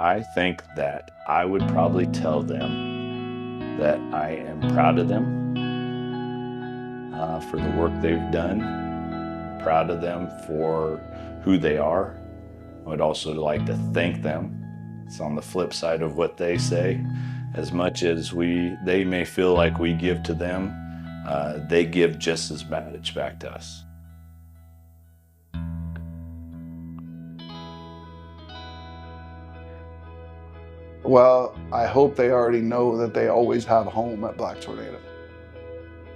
I think that I would probably tell them that I am proud of them for the work they've done, proud of them for who they are. I would also like to thank them. It's on the flip side of what they say. As much as they may feel like we give to them, they give just as much back to us. Well, I hope they already know that they always have home at Black Tornado.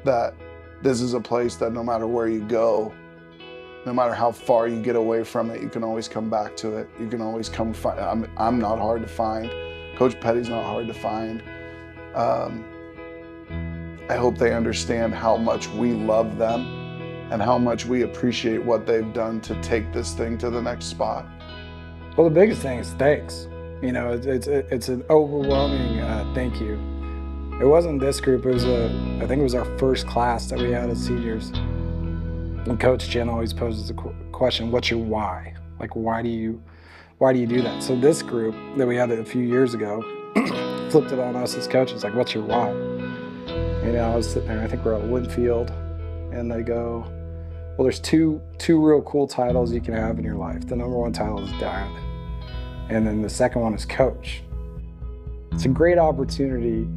That this is a place that no matter where you go, no matter how far you get away from it, you can always come back to it. You can always come find. I'm not hard to find. Coach Petty's not hard to find. I hope they understand how much we love them and how much we appreciate what they've done to take this thing to the next spot. Well, the biggest thing is thanks. You know, it's an overwhelming thank you. It wasn't this group. It was I think it was our first class that we had as seniors. And Coach Jen always poses the question, "What's your why? Like, why do you do that?" So this group that we had a few years ago flipped it on us as coaches, like, "What's your why?" You know, I was sitting there. I think we're at Winfield, and they go, "Well, there's two real cool titles you can have in your life. The number one title is dad, and then the second one is coach." It's a great opportunity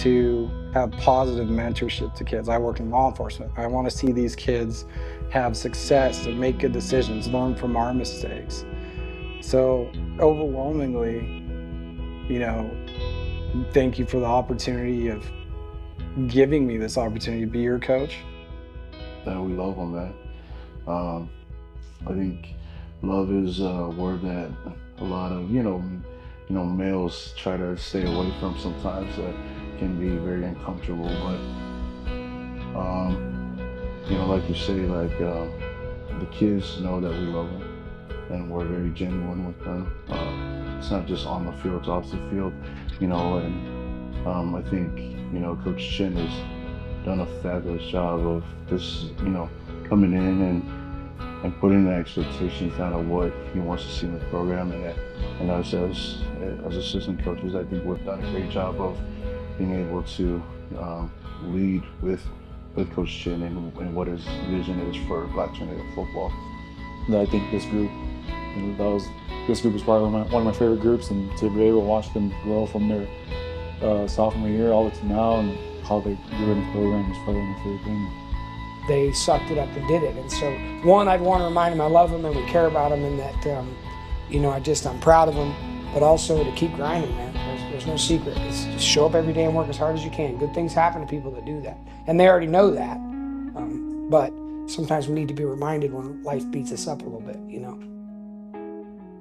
to have positive mentorship to kids. I work in law enforcement. I want to see these kids have success and make good decisions, learn from our mistakes. So overwhelmingly, you know, thank you for the opportunity of giving me this opportunity to be your coach. That we love them, man. I think love is a word that a lot of males try to stay away from sometimes. That can be very uncomfortable, but like you say, the kids know that we love them and we're very genuine with them. It's not just on the field, it's off the field, and I think Coach Chin has done a fabulous job of just coming in and putting the expectations down of what he wants to see in the program, and us as assistant coaches, I think we've done a great job of being able to lead with Coach Chin and what his vision is for Black Tornado football. I think this group was probably one of my favorite groups, and to be able to watch them grow from their sophomore year all the way to now, and how they grew in the program is probably my favorite thing. They sucked it up and did it, and so one, I'd want to remind them I love them and we care about them, and that I'm proud of them, but also to keep grinding, man. There's no secret. It's just show up every day and work as hard as you can. Good things happen to people that do that, and they already know that. But sometimes we need to be reminded when life beats us up a little bit,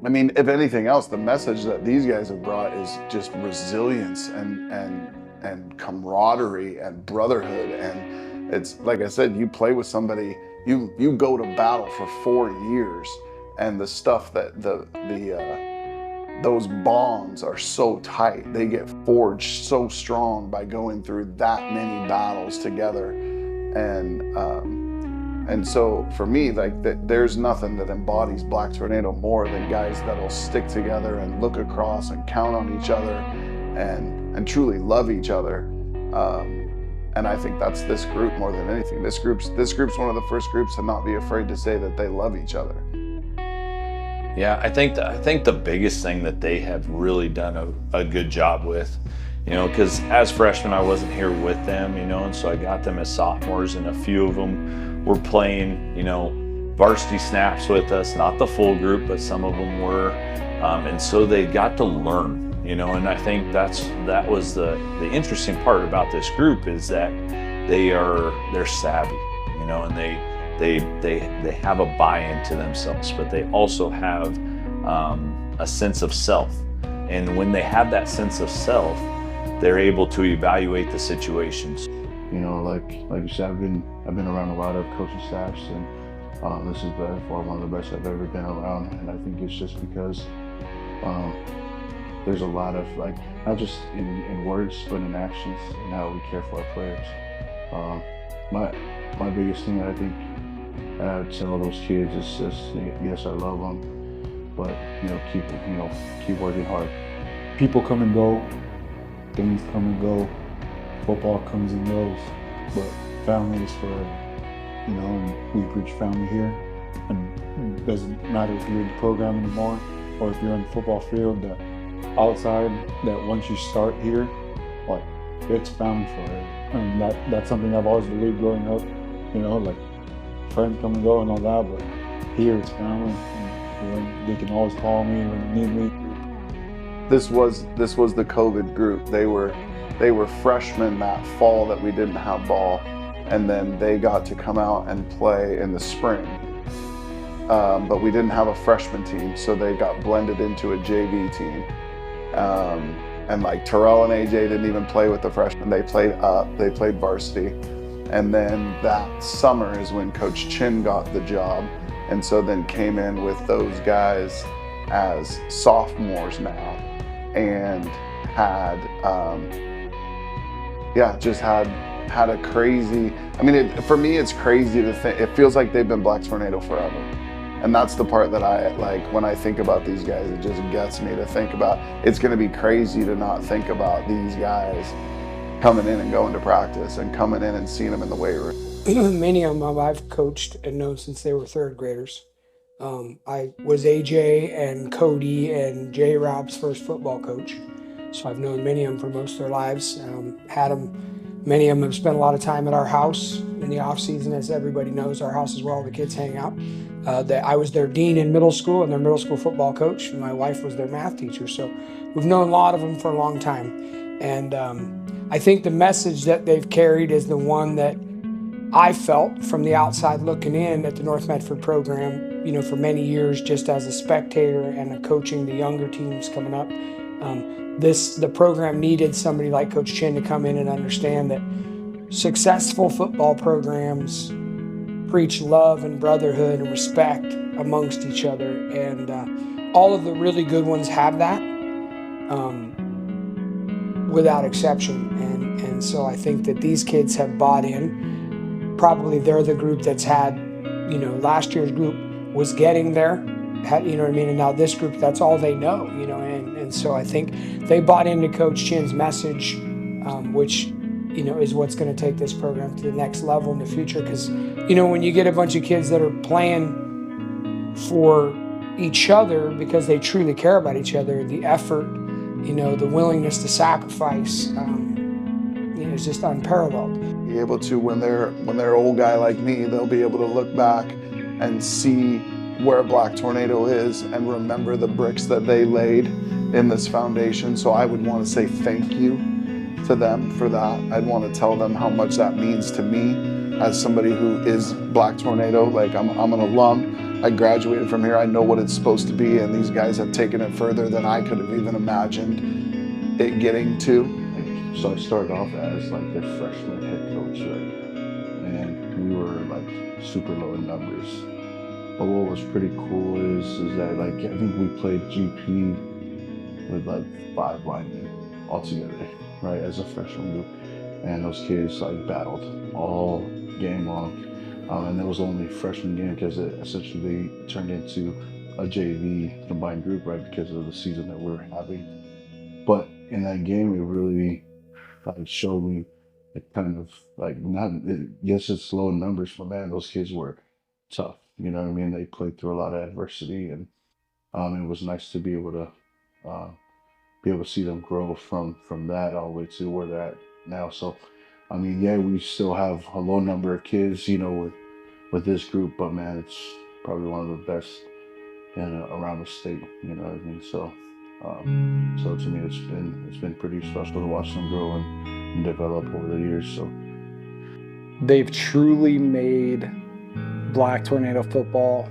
I mean, if anything else, the message that these guys have brought is just resilience and camaraderie and brotherhood. And it's like I said, you play with somebody, you go to battle for 4 years, and the stuff that those bonds are so tight. They get forged so strong by going through that many battles together. And so for me, there's nothing that embodies Black Tornado more than guys that'll stick together and look across and count on each other and truly love each other. And I think that's this group more than anything. This group's one of the first groups to not be afraid to say that they love each other. Yeah, I think the biggest thing that they have really done a good job with, because as freshmen I wasn't here with them, and so I got them as sophomores, and a few of them were playing, varsity snaps with us, not the full group, but some of them were, and so they got to learn, and I think that was the interesting part about this group, is that they're savvy, and they have a buy-in to themselves, but they also have a sense of self. And when they have that sense of self, they're able to evaluate the situations. Like you said, I've been around a lot of coaching staffs, and this is by far one of the best I've ever been around. And I think it's just because there's a lot of, not just in words, but in actions, and how we care for our players. My biggest thing that I think I tell those kids is just, yes, I love them, but keep working hard. People come and go, things come and go, football comes and goes, but family is forever. And we preach family here, and it doesn't matter if you're in the program anymore or if you're on the football field, that outside, that once you start here, like, it's family forever. And that's something I've always believed growing up, like friends come and go and all that, but here it's family, and they can always call me when they need me. This was the COVID group. They were freshmen that fall that we didn't have ball, and then they got to come out and play in the spring. But we didn't have a freshman team, so they got blended into a JV team. And like Terrell and AJ didn't even play with the freshmen. They played varsity. And then that summer is when Coach Chin got the job, and so then came in with those guys as sophomores now, and had had a crazy, for me it's crazy to think, it feels like they've been Black Tornado forever. And that's the part that I like when I think about these guys. It just gets me to think about, it's going to be crazy to not think about these guys coming in and going to practice and coming in and seeing them in the weight room. Many of them I've coached and known since they were third graders. I was AJ and Cody and J-Rob's first football coach. So I've known many of them for most of their lives. Many of them have spent a lot of time at our house in the off season. As everybody knows, our house is where all the kids hang out. I was their dean in middle school and their middle school football coach, and my wife was their math teacher. So we've known a lot of them for a long time. And I think the message that they've carried is the one that I felt from the outside looking in at the North Medford program, for many years, just as a spectator and coaching the younger teams coming up. The program needed somebody like Coach Chin to come in and understand that successful football programs preach love and brotherhood and respect amongst each other, and all of the really good ones have that, without exception. And so I think that these kids have bought in. Probably they're the group that's had, last year's group was getting there, and now this group, that's all they know, and so I think they bought into Coach Chin's message, which is what's going to take this program to the next level in the future. Because, when you get a bunch of kids that are playing for each other because they truly care about each other, the effort, the willingness to sacrifice, is just unparalleled. Be able to, when they're old guy like me, they'll be able to look back and see where Black Tornado is and remember the bricks that they laid in this foundation. So I would want to say thank you to them for that. I'd want to tell them how much that means to me as somebody who is Black Tornado. Like I'm an alum. I graduated from here. I know what it's supposed to be, and these guys have taken it further than I could have even imagined it getting to. So I started off as like their freshman head coach, right? And we were like super low in numbers. But what was pretty cool is that like I think we played GP with like 5 linemen altogether, right, as a freshman group. And those kids like battled all game long. And it was only a freshman game because it essentially turned into a JV combined group, right, because of the season that we were having. But in that game, it really showed me kind of like, yes, it's low in numbers, but man, those kids were tough. You know what I mean? They played through a lot of adversity, and it was nice to be able to see them grow from that all the way to where they're at now. So, I mean, yeah, we still have a low number of kids, with this group, but man, it's probably one of the best around the state. You know what I mean? So, so to me, it's been pretty special to watch them grow and develop over the years. So, they've truly made Black Tornado football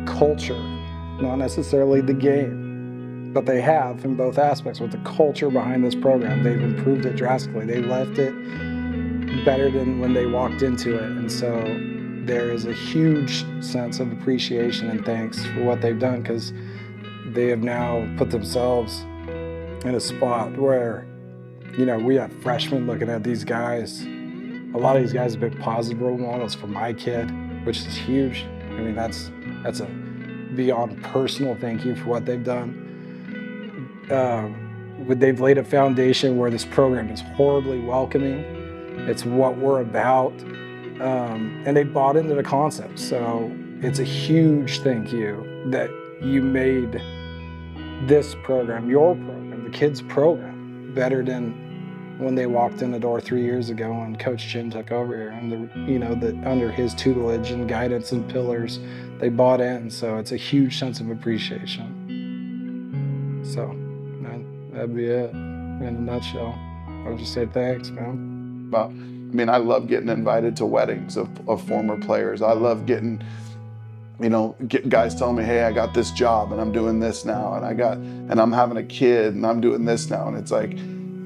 culture, not necessarily the game, but they have in both aspects. With the culture behind this program, they've improved it drastically. They left it better than when they walked into it, and so there is a huge sense of appreciation and thanks for what they've done, because they have now put themselves in a spot where, we have freshmen looking at these guys. A lot of these guys have been positive role models for my kid, which is huge. I mean, that's a beyond personal thank you for what they've done. They've laid a foundation where this program is horribly welcoming. It's what we're about. And they bought into the concept. So it's a huge thank you that you made this program, your program, the kids' program, better than when they walked in the door 3 years ago and Coach Jim took over here. And under his tutelage and guidance and pillars, they bought in. So it's a huge sense of appreciation. So that'd be it in a nutshell. I would just say thanks, man. Well, I mean, I love getting invited to weddings of former players. I love getting, guys telling me, hey, I got this job and I'm doing this now, and I'm having a kid and I'm doing this now. And it's like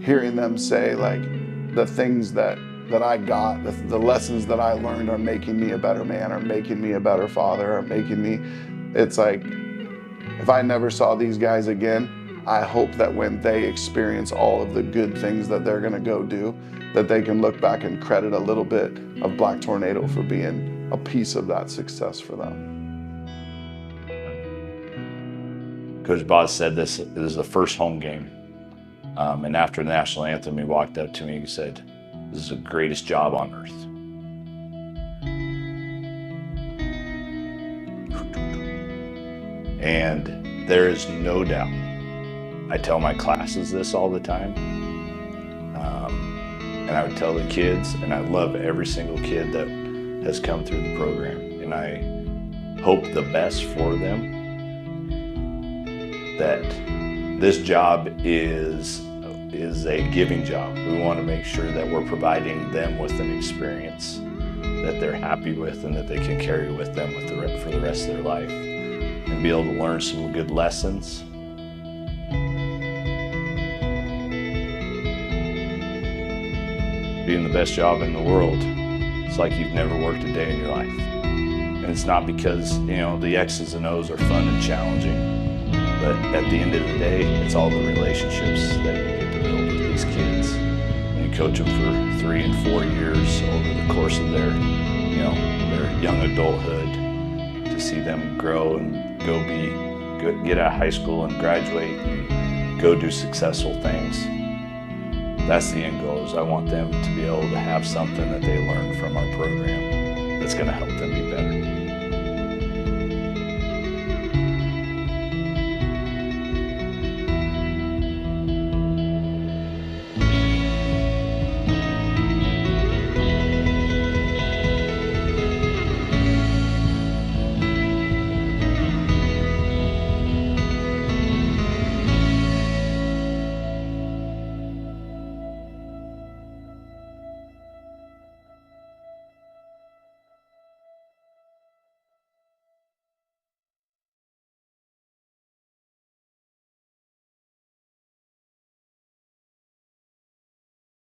hearing them say like the things that I got, the lessons that I learned are making me a better man, or making me a better father, or making me, it's like, if I never saw these guys again, I hope that when they experience all of the good things that they're gonna go do, that they can look back and credit a little bit of Black Tornado for being a piece of that success for them. Coach Boz said this is the first home game. And after the national anthem, he walked up to me and he said, "This is the greatest job on earth." And there is no doubt. I tell my classes this all the time. And I would tell the kids, and I love every single kid that has come through the program. And I hope the best for them, that this job is a giving job. We want to make sure that we're providing them with an experience that they're happy with and that they can carry with them for the rest of their life, and be able to learn some good lessons. Being the best job in the world, it's like you've never worked a day in your life. And it's not because, the X's and O's are fun and challenging, but at the end of the day, it's all the relationships that you get to build with these kids. And you coach them for 3 and 4 years over the course of their young adulthood, to see them grow and get out of high school and graduate and go do successful things. That's the end goal, is I want them to be able to have something that they learn from our program that's going to help them be better.